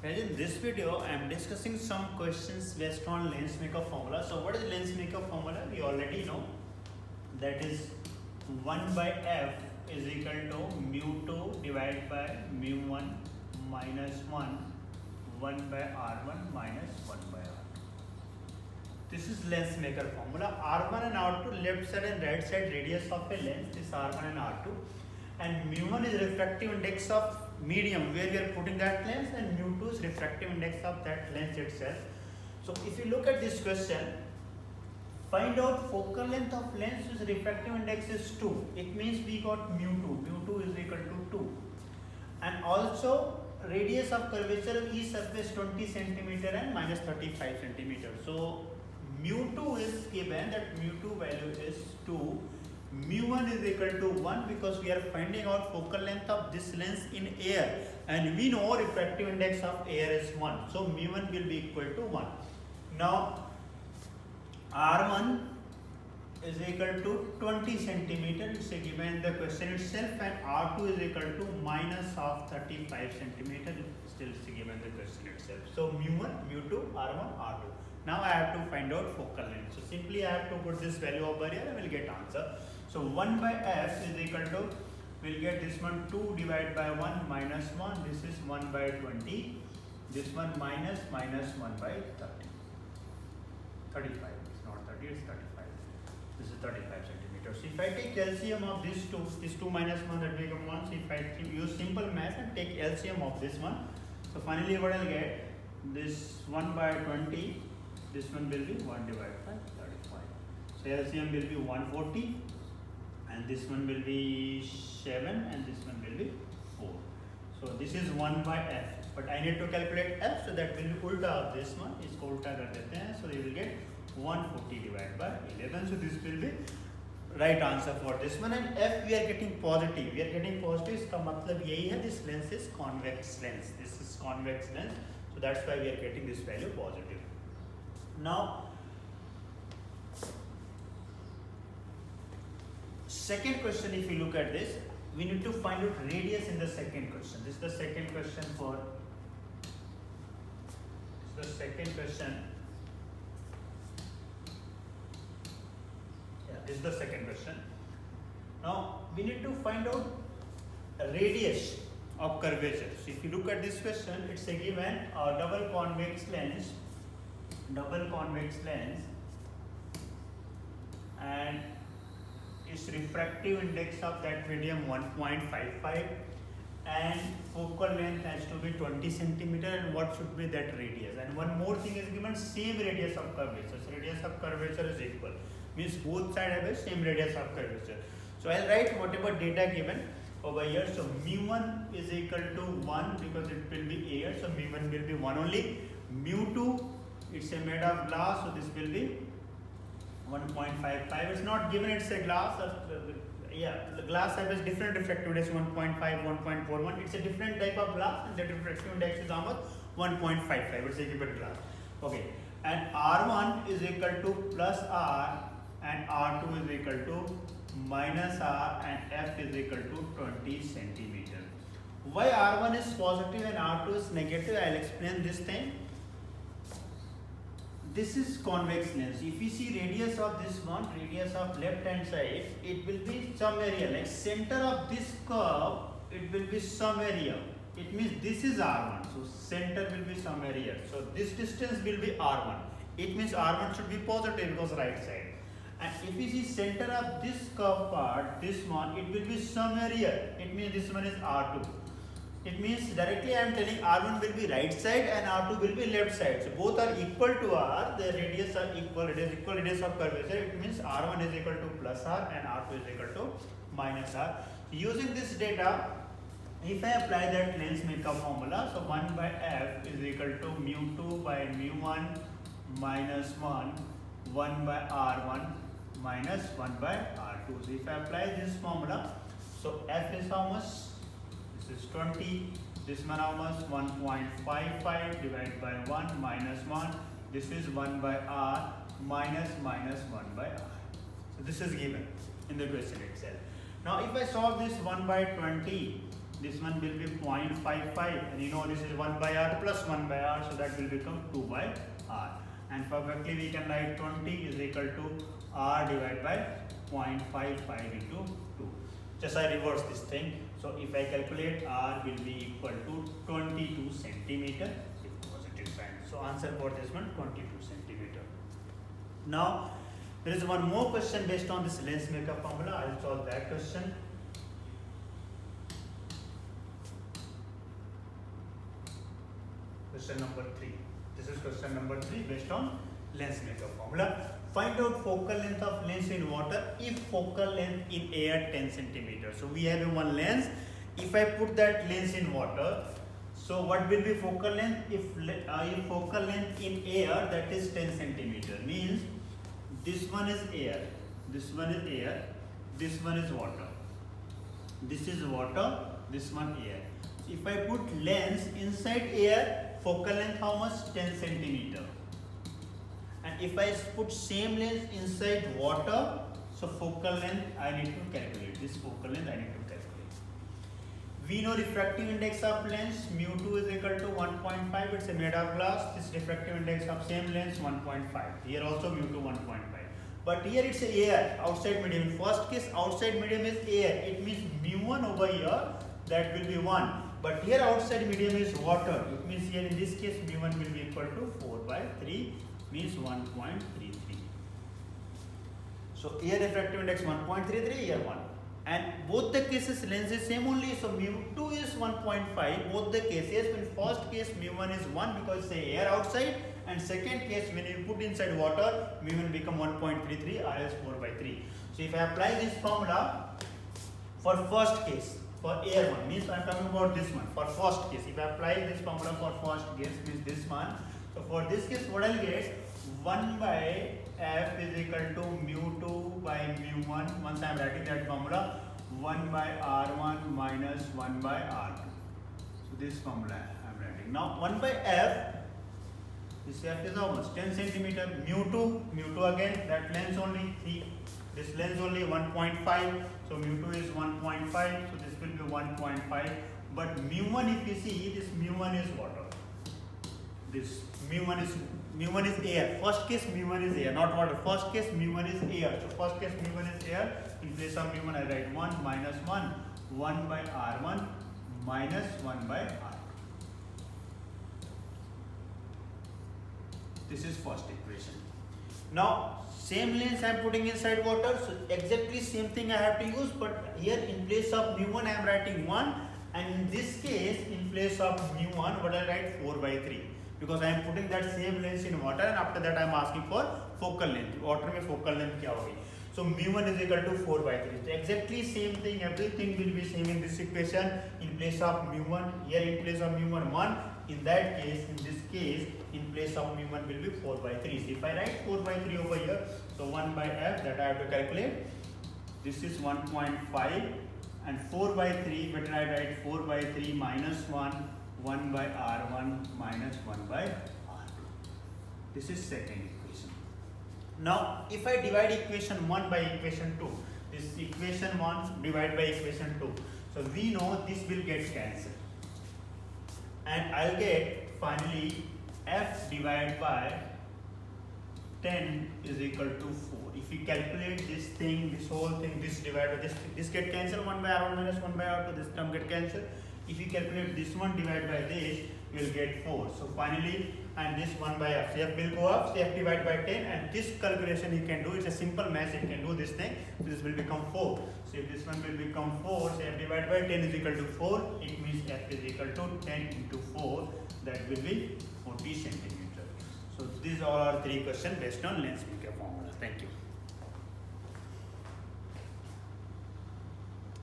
Guys, in this video, I am discussing some questions based on Lensmaker formula. So, what is Lensmaker formula? We already know that is 1 by f is equal to mu 2 divided by mu 1 minus 1 by r1 minus 1 by r2. This is Lensmaker formula. R1 and R2 left side and right side radius of a lens is R1 and R2, and mu1 is refractive index of medium where we are putting that lens, and mu2 is refractive index of that lens itself. So if you look at this question, find out focal length of lens whose refractive index is 2. It means we got mu2 is equal to 2, and also radius of curvature of each surface 20 centimeter and minus 35 centimeter. So mu2 is given that mu2 value is 2, mu1 is equal to 1 because we are finding out focal length of this lens in air, and we know refractive index of air is 1, so mu1 will be equal to 1. Now r1 is equal to 20 centimeter, it's given in the question itself, and r2 is equal to minus of 35 centimeter, still given in the question itself. So mu1, mu2, r1, r2. Now I have to find out focal length. So simply I have to put this value over here and I will get answer. So 1 by f is equal to, we'll get this one 2 divided by 1 minus 1, this is 1 by 20, this one minus 1 by 30. 35, it's not 30, it's 35. This is 35 centimeters. So if I take LCM of this 2 minus 1, that will become 1. So if I use simple math and take LCM of this one, so finally what I'll get, this 1 by 20, this one will be 1 divided by 35. So LCM will be 140, and this one will be 7, and this one will be 4. So this is 1 by f, but I need to calculate f, so that will be ulta of this one. इसको उल्टा कर देते हैं, so you will get 140 divided by 11. So this will be right answer for this one. And f we are getting positive. We are getting positive. इसका मतलब यही है, this lens is convex lens. This is convex lens, so that's why we are getting this value positive. Now, second question, if you look at this, we need to find out radius in the second question. This is the second question for, this is the second question. Yeah, this is the second question. Now, we need to find out radius of curvature. So if you look at this question, it's a given double convex lens, and its refractive index of that medium 1.55, and focal length has to be 20 centimeter, and what should be that radius. And one more thing is given, same radius of curvature. So radius of curvature is equal, means both sides have the same radius of curvature. So I'll write whatever data given over here. So mu1 is equal to 1 because it will be air, so mu1 will be 1 only. Mu2, it's a made of glass, so this will be 1.55. It's not given, it's a glass. The glass has different refractive index, 1.5, 1.41. It's a different type of glass, and the refractive index is almost 1.55. It's a given glass. Okay, and R1 is equal to plus R, and R2 is equal to minus R, and F is equal to 20 centimeter. Why R1 is positive and R2 is negative? I'll explain this thing. This is convex lens. If you see radius of this one, radius of left hand side, it will be some area, like center of this curve, it will be some area. It means this is R1, so center will be some area. So this distance will be R1. It means R1 should be positive because right side. And if you see center of this curve part, this one, it will be some area. It means this one is R2. It means directly I am telling R1 will be right side and R2 will be left side. So both are equal to R, the radius are equal, it is equal radius of curvature. It means R1 is equal to plus R and R2 is equal to minus R. Using this data, if I apply that Lensmaker formula, so 1 by f is equal to mu2 by mu1 minus 1 by r1 minus 1 by r2. So if I apply this formula, so f is how much? This is 20, this one how much? 1.55 divided by 1 minus 1, this is 1 by r minus 1 by r. So this is given in the question itself. Now if I solve this 1 by 20 this one will be 0.55, and you know this is 1 by r plus 1 by r, so that will become 2 by r. And perfectly we can write 20 is equal to r divided by 0.55 into 2. Just I reverse this thing. So if I calculate, r will be equal to 22 centimeter with positive sign. So answer for this one 22 centimeter. Now there is one more question based on this lens maker formula. I'll solve that question. Question number 3. This is question number 3 based on lens maker formula. Find out focal length of lens in water if focal length in air 10 centimeter. So we have one lens. If I put that lens in water, so what will be focal length? If focal length in air, that is 10 centimeter, means this one is air, this one is air, this one is water. This is water, this one air. If I put lens inside air, focal length how much? 10 centimeter. And if I put same lens inside water, so focal length I need to calculate. This focal length I need to calculate. We know refractive index of lens mu2 is equal to 1.5. It's a made of glass. This refractive index of same lens 1.5. Here also mu2 1.5. But here it's air, outside medium. In first case, outside medium is air. It means mu1 over here, that will be 1. But here outside medium is water. It means here in this case mu1 will be equal to 4 by 3, means 1.33. So air refractive index 1.33, here 1. And both the cases lens is same only, so mu2 is 1.5, both the cases. In first case mu1 is 1 because it's air outside, and second case when you put inside water, mu1 become 1.33, r is 4 by 3. So if I apply this formula for first case, for air one, means I am talking about this one, for first case, if I apply this formula for first case, means this one, so for this case what I will get, 1 by f is equal to mu2 by mu1, once I am writing that formula, 1 by r1 minus 1 by r2. So this formula I am writing. Now 1 by f, this f is how much? 10 centimeter. mu2 again, that lens only 3, this lens only 1.5, so mu2 is 1.5, so this will be 1.5. But mu1, if you see, this mu1 is water. This mu1 is air. First case mu1 is air, not water. First case mu1 is air. So first case mu1 is air. In place of mu1 I write 1 minus 1, 1 by r1 minus 1 by r2. This is first equation. Now same lens I am putting inside water, so exactly same thing I have to use, but here in place of mu1 I am writing 1, and in this case in place of mu1 what I write 4 by 3. Because I am putting that same lens in water, and after that I am asking for focal length. Water में focal length क्या होगी? So mu1 is equal to 4 by 3. So exactly same thing, everything will be same in this equation. In place of mu1, here in place of mu1 1. In that case, in this case, in place of mu1 will be 4 by 3. So if I write 4 by 3 over here, so 1 by f that I have to calculate. This is 1.5, and 4 by 3, but I write 4 by 3 minus 1. 1 by r1 minus 1 by r2. This is second equation. Now, if I divide equation 1 by equation 2, this equation 1 divided by equation 2. So we know this will get cancelled. And I'll get finally f divided by 10 is equal to 4. If you calculate this thing, this whole thing, this divided by this get cancelled, 1 by r1 minus 1 by r2, this term get cancelled. If you calculate this one divided by this, you will get 4. So finally, and this 1 by f, so f will go up, so f divided by 10, and this calculation you can do, it's a simple math, you can do this thing, so this will become 4. So if this one will become 4, so f divided by 10 is equal to 4, it means f is equal to 10 into 4, that will be 40 centimeter. So these are our 3 questions based on lens maker formula. Thank you.